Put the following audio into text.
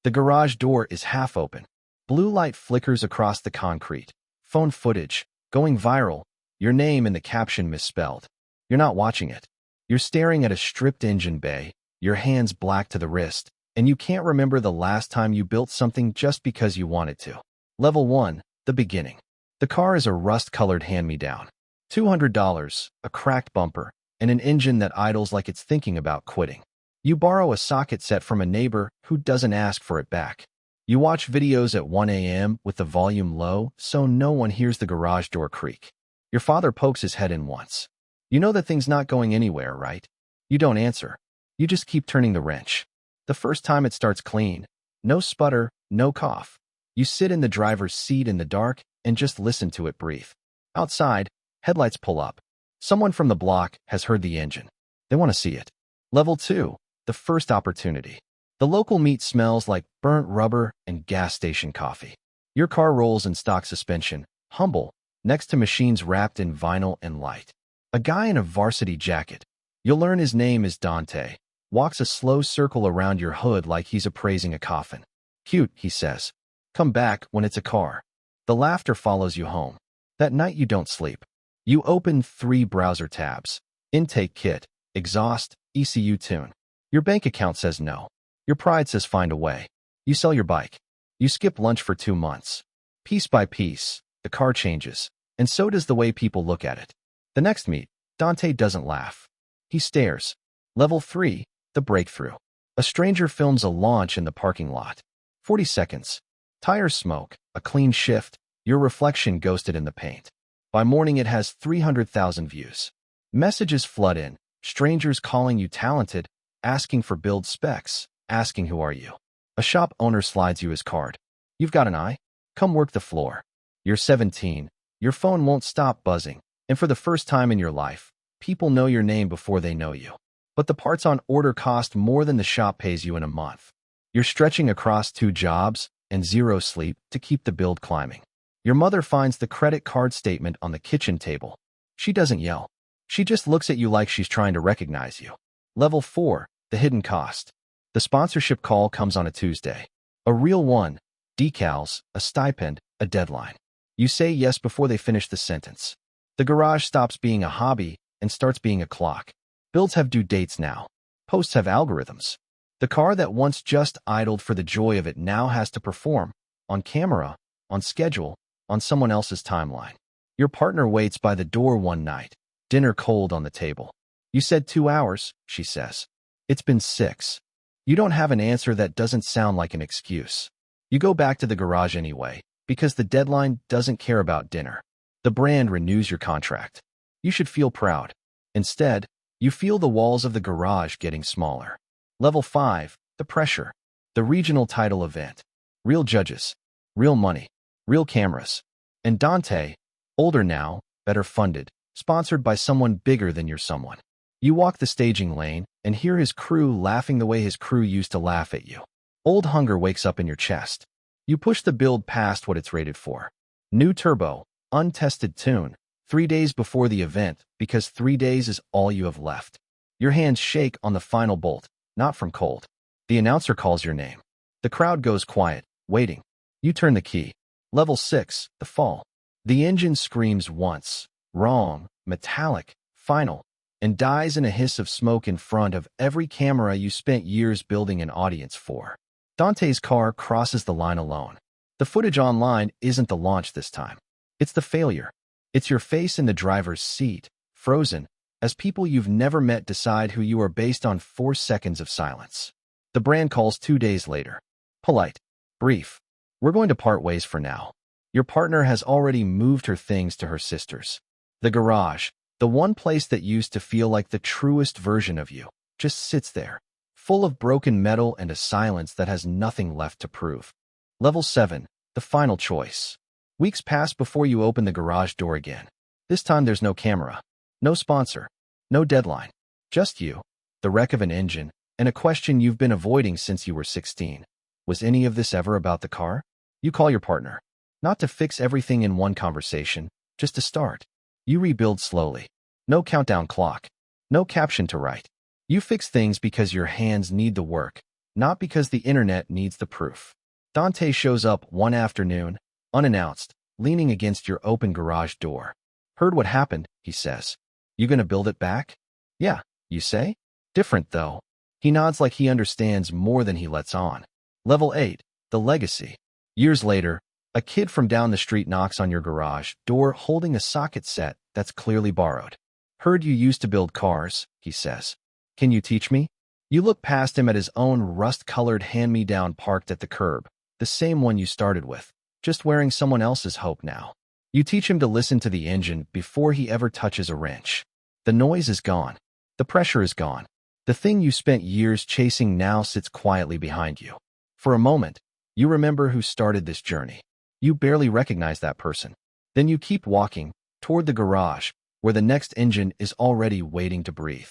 The garage door is half open. Blue light flickers across the concrete. Phone footage, going viral, your name in the caption misspelled. You're not watching it. You're staring at a stripped engine bay, your hands black to the wrist, and you can't remember the last time you built something just because you wanted to. Level 1, the beginning. The car is a rust-colored hand-me-down. $200, a cracked bumper, and an engine that idles like it's thinking about quitting. You borrow a socket set from a neighbor who doesn't ask for it back. You watch videos at 1 a.m. with the volume low so no one hears the garage door creak. Your father pokes his head in once. You know that thing's not going anywhere, right? You don't answer. You just keep turning the wrench. The first time it starts clean. No sputter, no cough. You sit in the driver's seat in the dark and just listen to it breathe. Outside, headlights pull up. Someone from the block has heard the engine. They want to see it. Level 2, the first opportunity. The local meat smells like burnt rubber and gas station coffee. Your car rolls in stock suspension, humble, next to machines wrapped in vinyl and light. A guy in a varsity jacket, you'll learn his name is Dante, walks a slow circle around your hood like he's appraising a coffin. Cute, he says. Come back when it's a car. The laughter follows you home. That night you don't sleep. You open 3 browser tabs. Intake kit, exhaust, ECU tune. Your bank account says no. Your pride says find a way. You sell your bike. You skip lunch for 2 months. Piece by piece, the car changes, and so does the way people look at it. The next meet, Dante doesn't laugh. He stares. Level 3, the breakthrough. A stranger films a launch in the parking lot. 40 seconds. Tires smoke, a clean shift, your reflection ghosted in the paint. By morning it has 300,000 views. Messages flood in, strangers calling you talented, asking for build specs, asking who are you. A shop owner slides you his card. You've got an eye? Come work the floor. You're 17, your phone won't stop buzzing, and for the first time in your life, people know your name before they know you. But the parts on order cost more than the shop pays you in a month. You're stretching across 2 jobs and 0 sleep to keep the build climbing. Your mother finds the credit card statement on the kitchen table. She doesn't yell. She just looks at you like she's trying to recognize you. Level 4, the hidden cost. The sponsorship call comes on a Tuesday. A real one. Decals, a stipend, a deadline. You say yes before they finish the sentence. The garage stops being a hobby and starts being a clock. Builds have due dates now. Posts have algorithms. The car that once just idled for the joy of it now has to perform. On camera, on schedule, on someone else's timeline. Your partner waits by the door one night. Dinner cold on the table. You said 2 hours, she says. It's been 6. You don't have an answer that doesn't sound like an excuse. You go back to the garage anyway, because the deadline doesn't care about dinner. The brand renews your contract. You should feel proud. Instead, you feel the walls of the garage getting smaller. Level 5, the pressure. The regional title event. Real judges. Real money. Real cameras. And Dante, older now, better funded, sponsored by someone bigger than your someone. You walk the staging lane and hear his crew laughing the way his crew used to laugh at you. Old hunger wakes up in your chest. You push the build past what it's rated for. New turbo, untested tune, 3 days before the event because 3 days is all you have left. Your hands shake on the final bolt, not from cold. The announcer calls your name. The crowd goes quiet, waiting. You turn the key. Level 6, the fall. The engine screams once, wrong, metallic, final, and dies in a hiss of smoke in front of every camera you spent years building an audience for. Dante's car crosses the line alone. The footage online isn't the launch this time. It's the failure. It's your face in the driver's seat, frozen, as people you've never met decide who you are based on 4 seconds of silence. The brand calls 2 days later. Polite. Brief. We're going to part ways for now. Your partner has already moved her things to her sister's. The garage, the one place that used to feel like the truest version of you, just sits there, full of broken metal and a silence that has nothing left to prove. Level 7, the final choice. Weeks pass before you open the garage door again. This time there's no camera, no sponsor, no deadline. Just you, the wreck of an engine, and a question you've been avoiding since you were 16. Was any of this ever about the car? You call your partner. Not to fix everything in one conversation, just to start. You rebuild slowly. No countdown clock. No caption to write. You fix things because your hands need the work, Not because the internet needs the proof. Dante shows up one afternoon, unannounced, leaning against your open garage door. Heard what happened, he says. You gonna build it back? Yeah, you say? Different, though. He nods like he understands more than he lets on. Level 8, the legacy. Years later, a kid from down the street knocks on your garage door holding a socket set that's clearly borrowed. Heard you used to build cars, he says. Can you teach me? You look past him at his own rust-colored hand-me-down parked at the curb, the same one you started with, just wearing someone else's hope now. You teach him to listen to the engine before he ever touches a wrench. The noise is gone. The pressure is gone. The thing you spent years chasing now sits quietly behind you. For a moment, you remember who started this journey. You barely recognize that person. Then you keep walking toward the garage, where the next engine is already waiting to breathe.